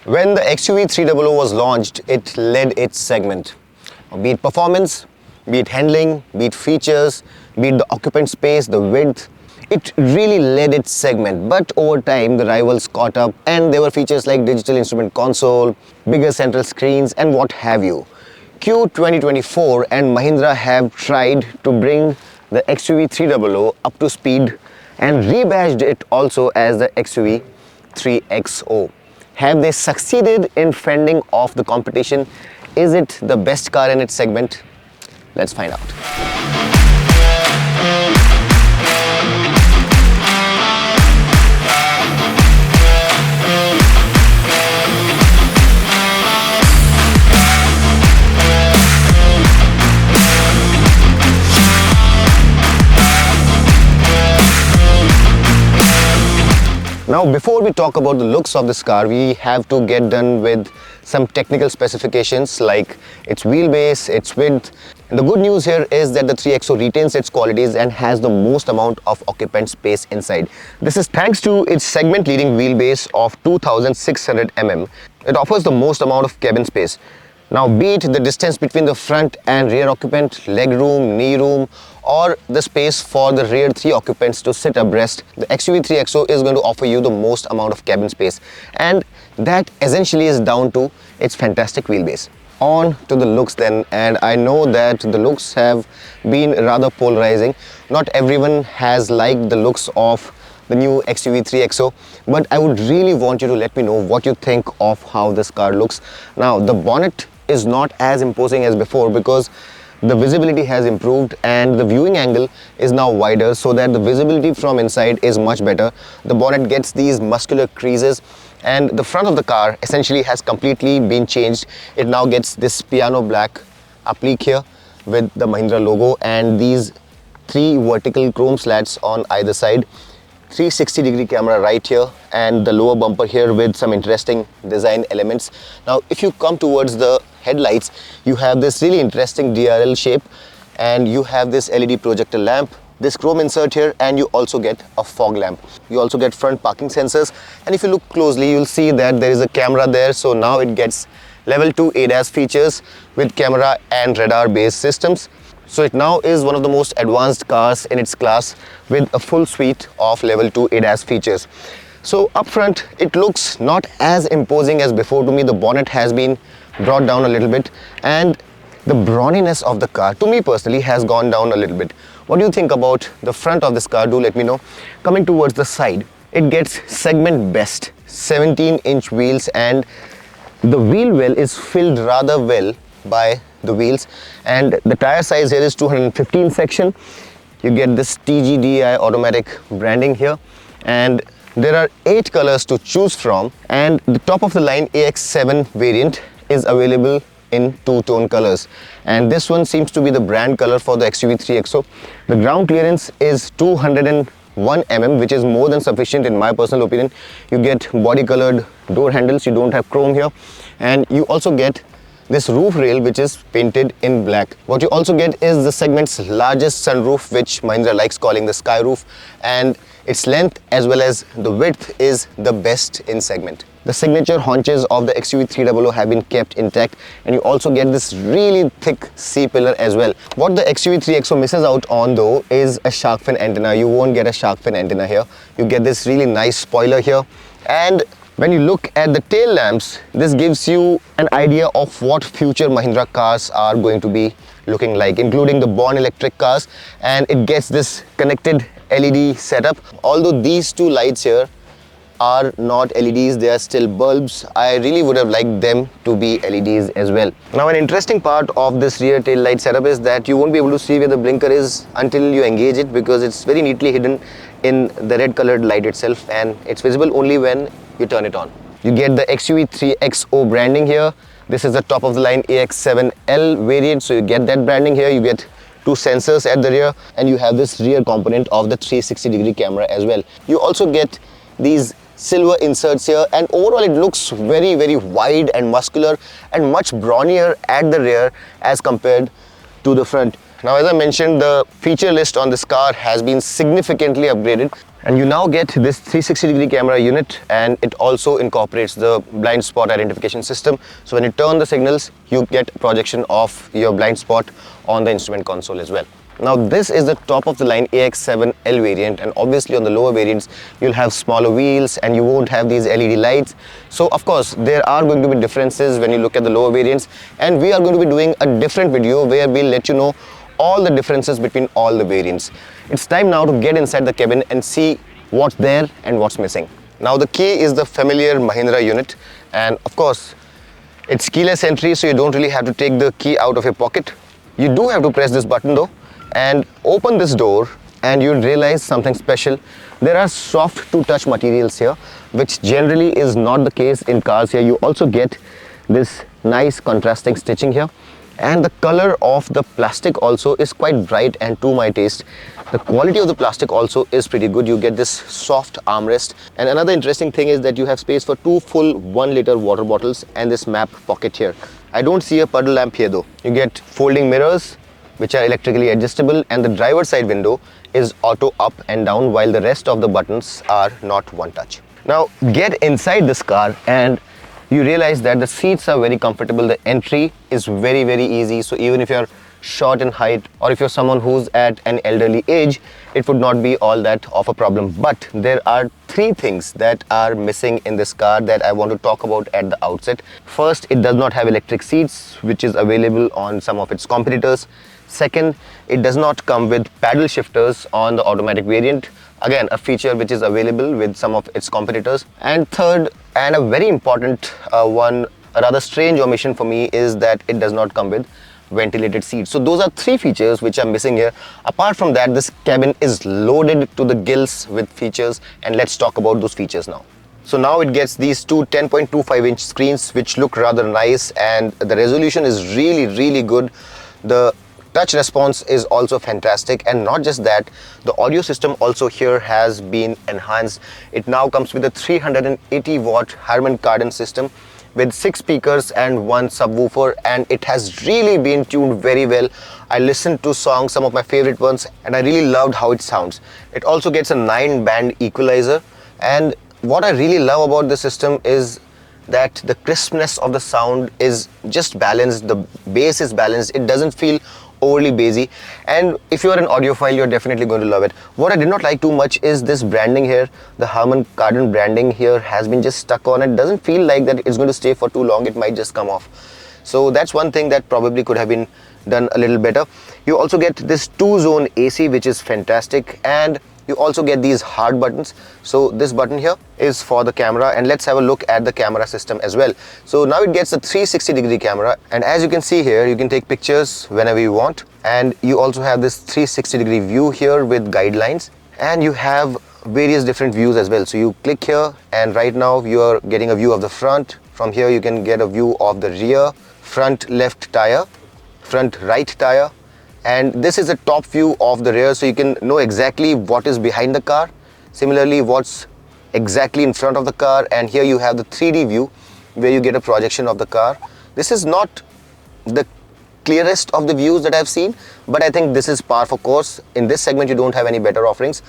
When the XUV 300 was launched, it led its segment. Be it performance, be it handling, be it features, be it the occupant space, the width, it really led its segment. But over time, the rivals caught up and there were features like digital instrument console, bigger central screens and what have you. Q 2024 and Mahindra have tried to bring the XUV 300 up to speed and rebadged it also as the XUV 3XO. Have they succeeded in fending off the competition? Is it the best car in its segment? Let's find out. Now, before we talk about the looks of this car, we have to get done with some technical specifications like its wheelbase, its width. And the good news here is that the 3XO retains its qualities and has the most amount of occupant space inside. This is thanks to its segment-leading wheelbase of 2600 mm. It offers the most amount of cabin space. Now, be it the distance between the front and rear occupant, leg room, knee room, or the space for the rear three occupants to sit abreast, the XUV 3XO is going to offer you the most amount of cabin space. And that essentially is down to its fantastic wheelbase. On to the looks then, and I know that the looks have been rather polarizing. Not everyone has liked the looks of the new XUV 3XO, but I would really want you to let me know what you think of how this car looks. Now, the bonnet is not as imposing as before because the visibility has improved and the viewing angle is now wider so that the visibility from inside is much better. The bonnet gets these muscular creases and the front of the car essentially has completely been changed. It now gets this piano black applique here with the Mahindra logo and these three vertical chrome slats on either side. 360-degree camera right here and the lower bumper here with some interesting design elements. Now, if you come towards the headlights, you have this really interesting DRL shape and you have this LED projector lamp, this chrome insert here, and you also get a fog lamp. You also get front parking sensors, and if you look closely, you'll see that there is a camera there. So now it gets level 2 ADAS features with camera and radar based systems. So it now is one of the most advanced cars in its class with a full suite of level 2 ADAS features. So up front, it looks not as imposing as before to me. The bonnet has been brought down a little bit and the brawniness of the car, to me personally, has gone down a little bit. What do you think about the front of this car? Do let me know. Coming towards the side, it gets segment best 17-inch wheels and the wheel well is filled rather well by the wheels, and the tire size here is 215 section. You get this TGDI automatic branding here and there are 8 colors to choose from, and the top of the line AX7 variant is available in 2-tone colors, and this one seems to be the brand color for the XUV 3XO. The ground clearance is 201 mm, which is more than sufficient in my personal opinion. You get body colored door handles, you don't have chrome here, and you also get this roof rail which is painted in black. What you also get is the segment's largest sunroof, which Mahindra likes calling the sky roof, and its length as well as the width is the best in segment. The signature haunches of the XUV 300 have been kept intact, and you also get this really thick C-pillar as well. What the XUV 3XO misses out on though is a shark fin antenna. You won't get a shark fin antenna here. You get this really nice spoiler here, and when you look at the tail lamps, this gives you an idea of what future Mahindra cars are going to be looking like, including the born electric cars, and it gets this connected LED setup. Although these two lights here are not LEDs, they are still bulbs. I really would have liked them to be LEDs as well. Now, an interesting part of this rear tail light setup is that you won't be able to see where the blinker is until you engage it, because it's very neatly hidden in the red colored light itself, and it's visible only when you turn it on. You get the XUV 3XO branding here. This is the top of the line AX7L variant, so you get that branding here. You get 2 sensors at the rear, and you have this rear component of the 360-degree camera as well. You also get these silver inserts here, and overall it looks very, very wide and muscular and much brawnier at the rear as compared to the front. Now, as I mentioned, the feature list on this car has been significantly upgraded. And you now get this 360-degree camera unit, and it also incorporates the blind spot identification system. So when you turn the signals, you get projection of your blind spot on the instrument console as well. Now this is the top of the line AX7L variant, and obviously on the lower variants you'll have smaller wheels and you won't have these LED lights. So of course there are going to be differences when you look at the lower variants, and we are going to be doing a different video where we'll let you know all the differences between all the variants. It's time now to get inside the cabin and see what's there and what's missing. Now the key is the familiar Mahindra unit, and of course it's keyless entry, so you don't really have to take the key out of your pocket. You do have to press this button though and open this door, and you'll realize something special. There are soft to touch materials here, which generally is not the case in cars. Here you also get this nice contrasting stitching here, and the color of the plastic also is quite bright and to my taste. The quality of the plastic also is pretty good. You get this soft armrest, and another interesting thing is that you have space for 2 full 1-liter water bottles and this map pocket here. I don't see a puddle lamp here though. You get folding mirrors which are electrically adjustable, and the driver's side window is auto up and down, while the rest of the buttons are not one touch. Now get inside this car and you realize that the seats are very comfortable. The entry is very easy, so even if you're short in height or if you're someone who's at an elderly age, it would not be all that of a problem. But there are 3 things that are missing in this car that I want to talk about at the outset. First, it does not have electric seats, which is available on some of its competitors. Second, it does not come with paddle shifters on the automatic variant. Again, a feature which is available with some of its competitors. And third, and a very important one, a rather strange omission for me, is that it does not come with ventilated seats. So those are 3 features which are missing here. Apart from that, this cabin is loaded to the gills with features, and let's talk about those features now. So now it gets these 2 10.25-inch screens which look rather nice, and the resolution is really good. The touch response is also fantastic, and not just that, the audio system also here has been enhanced. It now comes with a 380-watt Harman Kardon system with 6 speakers and 1 subwoofer, and it has really been tuned very well. I listened to songs, some of my favorite ones, and I really loved how it sounds. It also gets a 9-band equalizer, and what I really love about the system is that the crispness of the sound is just balanced. The bass is balanced. It doesn't feel overly bassy, and if you're an audiophile, you're definitely going to love it. What I did not like too much is this branding here. The Harman Kardon branding here has been just stuck on. It doesn't feel like that it's going to stay for too long. It might just come off. So that's one thing that probably could have been done a little better. You also get this 2-zone AC, which is fantastic, and you also get these hard buttons. So this button here is for the camera, and let's have a look at the camera system as well. So now it gets a 360-degree camera, and as you can see here, you can take pictures whenever you want, and you also have this 360-degree view here with guidelines, and you have various different views as well. So you click here, and right now you are getting a view of the front. From here you can get a view of the rear, front left tire, front right tire, and this is a top view of the rear, so you can know exactly what is behind the car, similarly what's exactly in front of the car. And here you have the 3D view where you get a projection of the car. This is not the clearest of the views that I've seen, but I think this is par for course. In this segment you don't have any better offerings.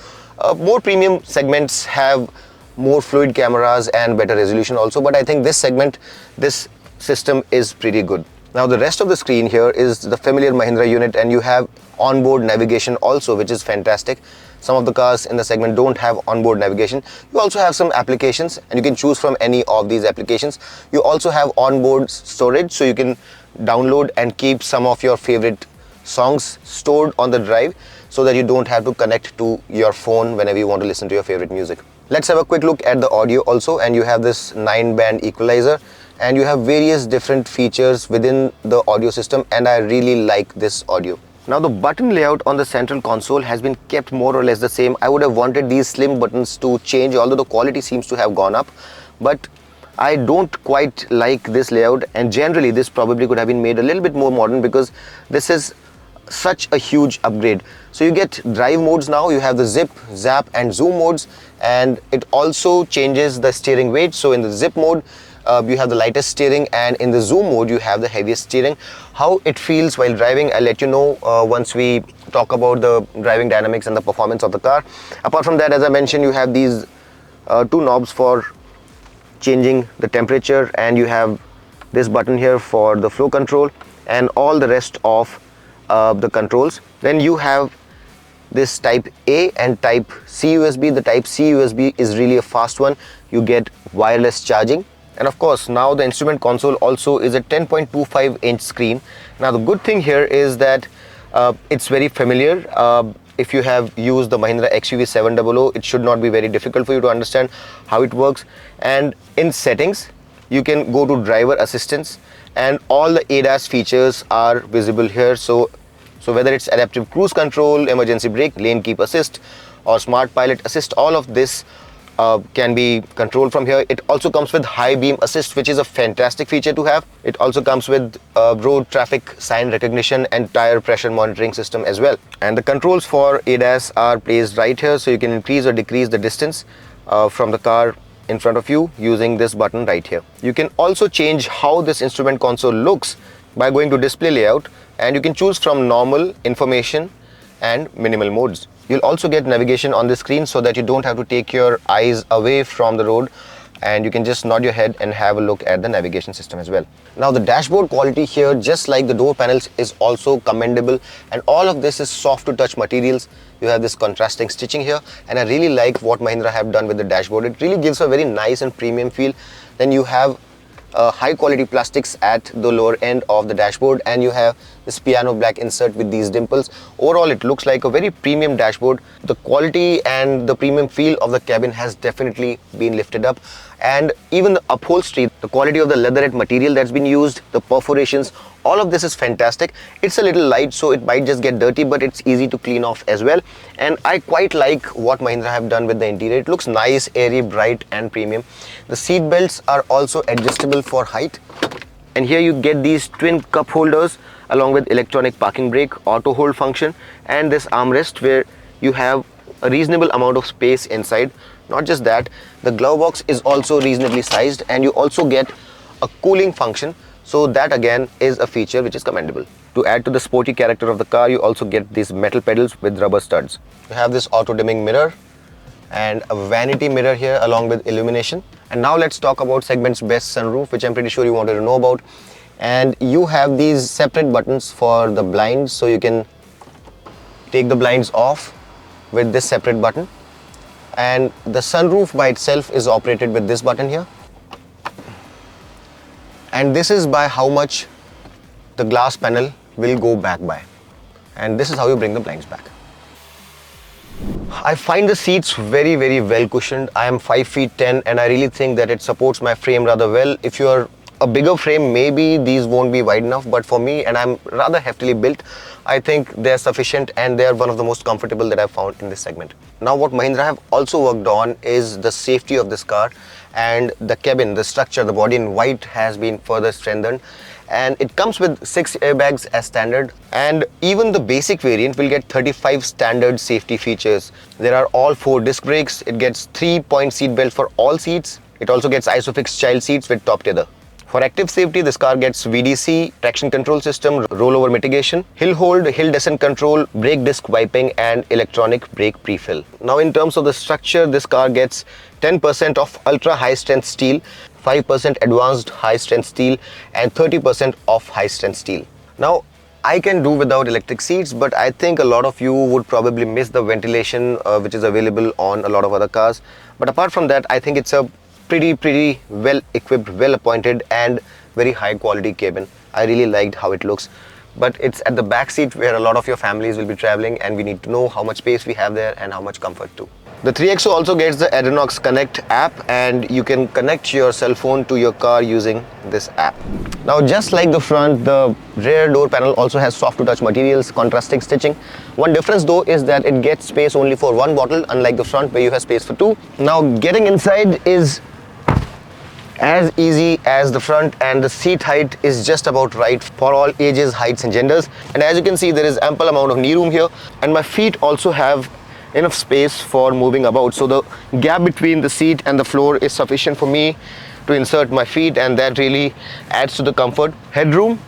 More premium segments have more fluid cameras and better resolution also, but I think this segment, this system is pretty good. Now the rest of the screen here is the familiar Mahindra unit, and you have onboard navigation also, which is fantastic. Some of the cars in the segment don't have onboard navigation. You also have some applications, and you can choose from any of these applications. You also have onboard storage, so you can download and keep some of your favorite songs stored on the drive, so that you don't have to connect to your phone whenever you want to listen to your favorite music. Let's have a quick look at the audio also, and you have this 9-band equalizer, and you have various different features within the audio system, and I really like this audio. Now the button layout on the central console has been kept more or less the same. I would have wanted these slim buttons to change, although the quality seems to have gone up, but I don't quite like this layout, and generally this probably could have been made a little bit more modern, because this is such a huge upgrade. So you get drive modes now. You have the zip, zap and zoom modes, and it also changes the steering weight. So in the zip mode, you have the lightest steering, and in the zoom mode you have the heaviest steering. How it feels while driving, I'll let you know once we talk about the driving dynamics and the performance of the car. Apart from that, as I mentioned, you have these two knobs for changing the temperature, and you have this button here for the flow control and all the rest of the controls. Then you have this type A and type C USB. The type C USB is really a fast one. You get wireless charging, and of course now the instrument console also is a 10.25-inch screen. Now the good thing here is that it's very familiar. If you have used the Mahindra XUV 3XO, it should not be very difficult for you to understand how it works. And in settings, you can go to driver assistance, and all the ADAS features are visible here. So whether it's adaptive cruise control, emergency brake, lane keep assist, or smart pilot assist, all of this can be controlled from here. It also comes with high beam assist, which is a fantastic feature to have. It also comes with road traffic sign recognition and tire pressure monitoring system as well. And the controls for ADAS are placed right here, so you can increase or decrease the distance from the car in front of you using this button right here. You can also change how this instrument console looks by going to display layout, and you can choose from normal, information and minimal modes. You'll also get navigation on the screen so that you don't have to take your eyes away from the road, and you can just nod your head and have a look at the navigation system as well. Now the dashboard quality here, just like the door panels, is also commendable, and all of this is soft to touch materials. You have this contrasting stitching here, and I really like what Mahindra have done with the dashboard. It really gives a very nice and premium feel. Then you have high quality plastics at the lower end of the dashboard, and you have this piano black insert with these dimples. Overall, it looks like a very premium dashboard. The quality and the premium feel of the cabin has definitely been lifted up, and even the upholstery, the quality of the leatherette material that's been used, the perforations, all of this is fantastic. It's a little light, so it might just get dirty, but it's easy to clean off as well. And I quite like what Mahindra have done with the interior. It looks nice, airy, bright and premium. The seat belts are also adjustable for height, and here you get these twin cup holders along with electronic parking brake, auto hold function, and this armrest where you have a reasonable amount of space inside. Not just that, the glove box is also reasonably sized, and you also get a cooling function. So that again is a feature which is commendable. To add to the sporty character of the car, you also get these metal pedals with rubber studs. You have this auto dimming mirror and a vanity mirror here along with illumination. And now let's talk about segment's best sunroof, which I'm pretty sure you wanted to know about. And you have these separate buttons for the blinds, so you can take the blinds off with this separate button. And the sunroof by itself is operated with this button here. And this is by how much the glass panel will go back by. And this is how you bring the blinds back. I find the seats very, very well cushioned. I am 5'10" and I really think that it supports my frame rather well. If you are a bigger frame, maybe these won't be wide enough, but for me, and I'm rather heftily built, I think they're sufficient, and they're one of the most comfortable that I've found in this segment. Now what Mahindra have also worked on is the safety of this car, and the cabin, the structure, the body in white has been further strengthened, and it comes with 6 airbags as standard, and even the basic variant will get 35 standard safety features. There are all 4 disc brakes, it gets 3-point seat belt for all seats, it also gets ISOFIX child seats with top tether. For active safety, this car gets VDC, traction control system, rollover mitigation, hill hold, hill descent control, brake disc wiping and electronic brake prefill. Now in terms of the structure, this car gets 10% of ultra high strength steel, 5% advanced high strength steel and 30% of high strength steel. Now I can do without electric seats, but I think a lot of you would probably miss the ventilation which is available on a lot of other cars. But apart from that, I think it's a pretty well equipped, well appointed and very high quality cabin. I really liked how it looks, but it's at the back seat where a lot of your families will be traveling, and we need to know how much space we have there and how much comfort too. The 3XO also gets the Adrenox Connect app, and you can connect your cell phone to your car using this app. Now just like the front, the rear door panel also has soft to touch materials, contrasting stitching. One difference though is that it gets space only for 1 bottle, unlike the front where you have space for 2. Now getting inside is as easy as the front, and the seat height is just about right for all ages, heights and genders. And as you can see, there is ample amount of knee room here, and my feet also have enough space for moving about, so the gap between the seat and the floor is sufficient for me to insert my feet, and that really adds to the comfort. Headroom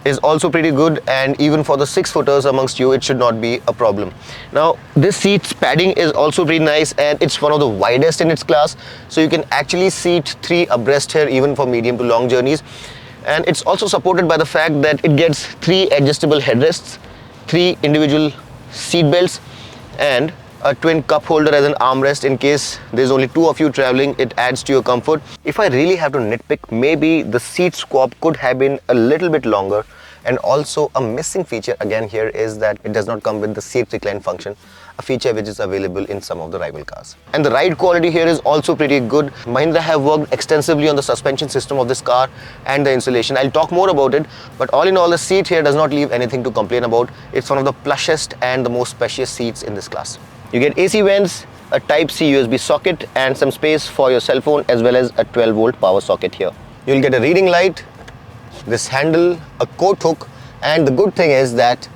is also pretty good, and even for the 6-footers amongst you, it should not be a problem. Now this seat's padding is also pretty nice, and it's one of the widest in its class, so you can actually seat 3 abreast here even for medium to long journeys. And it's also supported by the fact that it gets 3 adjustable headrests, 3 individual seat belts, and a twin cup holder as an armrest in case there's only 2 of you traveling. It adds to your comfort. If I really have to nitpick, maybe the seat swap could have been a little bit longer. And also a missing feature again here is that it does not come with the seat recline function, a feature which is available in some of the rival cars. And the ride quality here is also pretty good. Mahindra have worked extensively on the suspension system of this car and the insulation. I'll talk more about it, but all in all, the seat here does not leave anything to complain about. It's one of the plushest and the most spacious seats in this class. You get AC vents, a Type-C USB socket, and some space for your cell phone, as well as a 12-volt power socket here. You'll get a reading light, this handle, a coat hook, and the good thing is that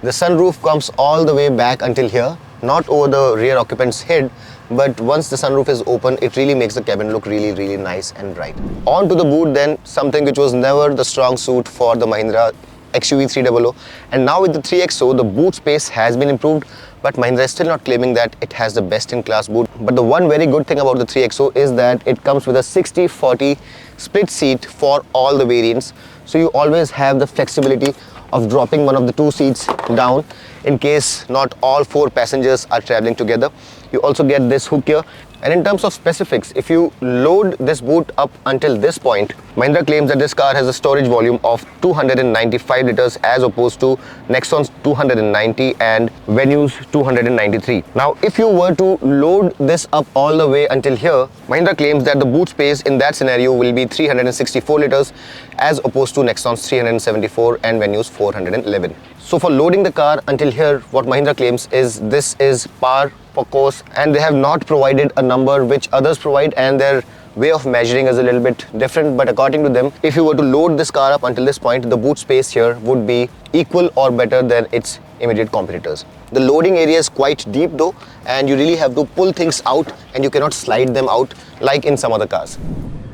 the sunroof comes all the way back until here, not over the rear occupant's head, but once the sunroof is open, it really makes the cabin look really nice and bright. On to the boot then, something which was never the strong suit for the Mahindra XUV 3XO, and now with the 3XO, the boot space has been improved, but Mahindra is still not claiming that it has the best-in-class boot. But the one very good thing about the 3XO is that it comes with a 60/40 split seat for all the variants, so you always have the flexibility of dropping one of the 2 seats down in case not all 4 passengers are traveling together. You also get this hook here. And in terms of specifics, if you load this boot up until this point, Mahindra claims that this car has a storage volume of 295 liters as opposed to Nexon's 290 and Venue's 293. Now, if you were to load this up all the way until here, Mahindra claims that the boot space in that scenario will be 364 liters as opposed to Nexon's 374 and Venue's 411. So for loading the car until here, what Mahindra claims is this is par for course, and they have not provided a number which others provide, and their way of measuring is a little bit different. But according to them, if you were to load this car up until this point, the boot space here would be equal or better than its immediate competitors. The loading area is quite deep though, and you really have to pull things out and you cannot slide them out like in some other cars.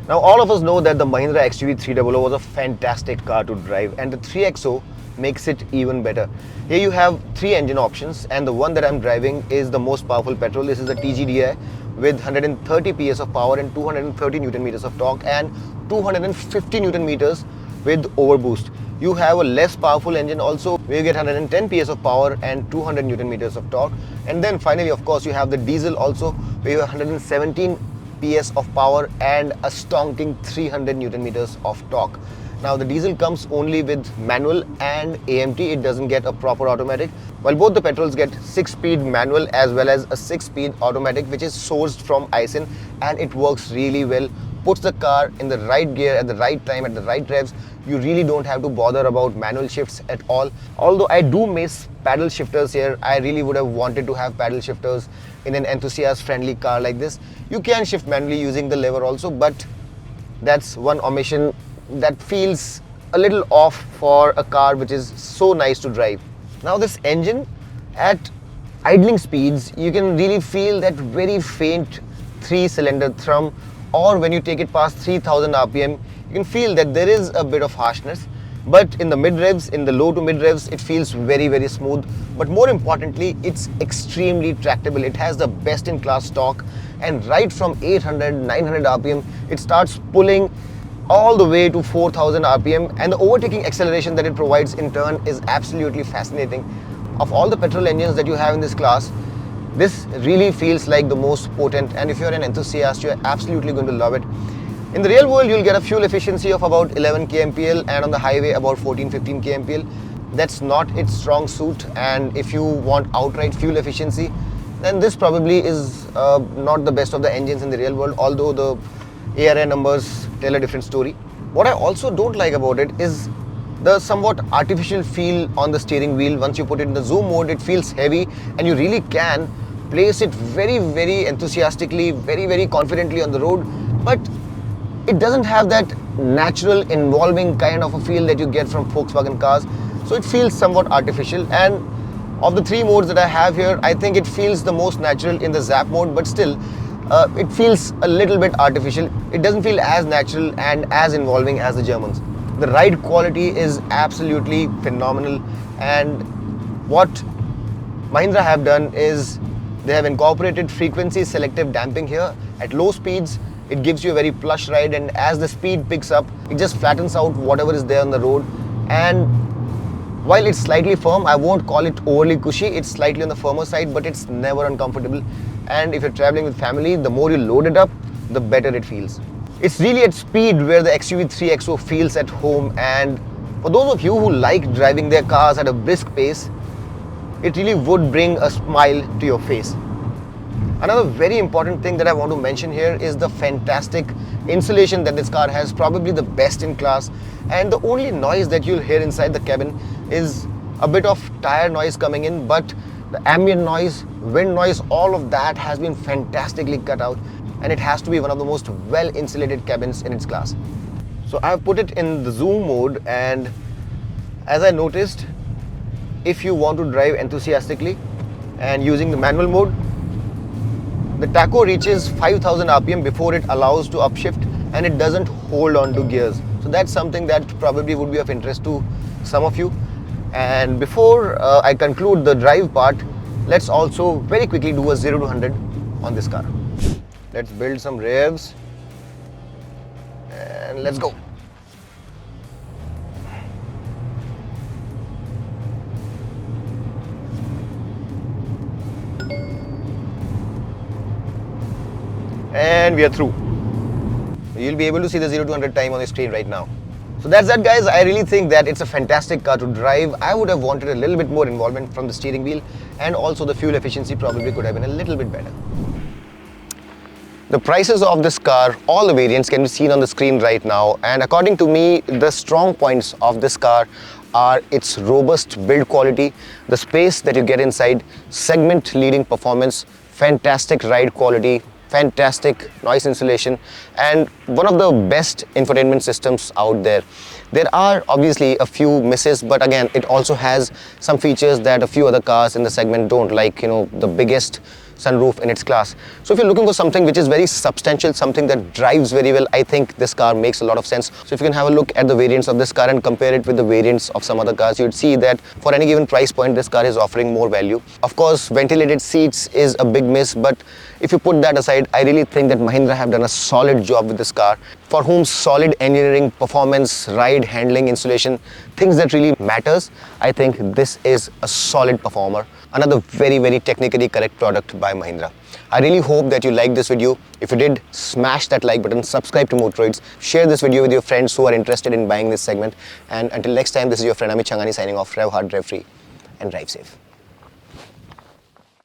Now all of us know that the Mahindra XUV 3XO was a fantastic car to drive, and the 3XO makes it even better. Here you have 3 engine options, and the one that I'm driving is the most powerful petrol. This is a TGDI with 130 PS of power and 230 Newton meters of torque and 250 Newton meters with overboost. You have a less powerful engine also where you get 110 PS of power and 200 Newton meters of torque. And then finally, of course, you have the diesel also where you have 117 PS of power and a stonking 300 Newton meters of torque. Now the diesel comes only with manual and AMT, it doesn't get a proper automatic, while both the petrols get 6-speed manual as well as a 6-speed automatic, which is sourced from Aisin, and it works really well, puts the car in the right gear at the right time at the right revs. You really don't have to bother about manual shifts at all. Although I do miss paddle shifters here, I really would have wanted to have paddle shifters in an enthusiast friendly car like this. You can shift manually using the lever also, but that's one omission that feels a little off for a car which is so nice to drive. Now this engine, at idling speeds, you can really feel that very faint 3-cylinder thrum, or when you take it past 3000 RPM, you can feel that there is a bit of harshness. But in the mid revs, in the low to mid revs, it feels very smooth. But more importantly, it's extremely tractable. It has the best in class torque, and right from 800-900 RPM, it starts pulling all the way to 4000 RPM, and the overtaking acceleration that it provides in turn is absolutely fascinating. Of all the petrol engines that you have in this class, this really feels like the most potent, and if you're an enthusiast, you're absolutely going to love it. In the real world, you'll get a fuel efficiency of about 11 kmpl, and on the highway about 14-15 kmpl. That's not its strong suit, and if you want outright fuel efficiency, then this probably is not the best of the engines in the real world, although the ARA numbers tell a different story. What I also don't like about it is the somewhat artificial feel on the steering wheel. Once you put it in the zoom mode, it feels heavy, and you really can place it very enthusiastically, very confidently on the road, but it doesn't have that natural involving kind of a feel that you get from Volkswagen cars, so it feels somewhat artificial. And of the 3 modes that I have here, I think it feels the most natural in the zap mode, but still it feels a little bit artificial. It doesn't feel as natural and as involving as the Germans. The ride quality is absolutely phenomenal, and what Mahindra have done is they have incorporated frequency selective damping here. At low speeds, it gives you a very plush ride, and as the speed picks up, it just flattens out whatever is there on the road. And while it's slightly firm, I won't call it overly cushy. It's slightly on the firmer side, but it's never uncomfortable. And if you're traveling with family, the more you load it up, the better it feels. It's really at speed where the XUV 3XO feels at home, and for those of you who like driving their cars at a brisk pace, it really would bring a smile to your face. Another very important thing that I want to mention here is the fantastic insulation that this car has, probably the best in class. And the only noise that you'll hear inside the cabin is a bit of tire noise coming in, but the ambient noise, wind noise, all of that has been fantastically cut out, and it has to be one of the most well insulated cabins in its class. So I've put it in the zoom mode, and as I noticed, if you want to drive enthusiastically and using the manual mode, the tacho reaches 5000 RPM before it allows to upshift, and it doesn't hold on to gears. So that's something that probably would be of interest to some of you. And before I conclude the drive part, let's also very quickly do a 0 to 100 on this car. Let's build some revs and let's go. And we are through. You'll be able to see the 0 to 100 time on the screen right now. So that's that, guys. I really think that it's a fantastic car to drive. I would have wanted a little bit more involvement from the steering wheel, and also the fuel efficiency probably could have been a little bit better. The prices of this car, all the variants, can be seen on the screen right now, and according to me, the strong points of this car are its robust build quality, the space that you get inside, segment leading performance, fantastic ride quality, fantastic noise insulation, and one of the best infotainment systems out there. There are obviously a few misses, but again, it also has some features that a few other cars in the segment don't, like, the biggest sunroof in its class. So if you're looking for something which is very substantial, something that drives very well, I think this car makes a lot of sense. So if you can have a look at the variants of this car and compare it with the variants of some other cars, you'd see that for any given price point, this car is offering more value. Of course, ventilated seats is a big miss, but if you put that aside, I really think that Mahindra have done a solid job with this car, for whom solid engineering, performance, ride, handling, insulation, things that really matters. I think this is a solid performer. Another very, very technically correct product by Mahindra. I really hope that you liked this video. If you did, smash that like button, subscribe to Motoroids, share this video with your friends who are interested in buying this segment. And until next time, this is your friend Amit Changani signing off. Drive hard, drive free, and drive safe.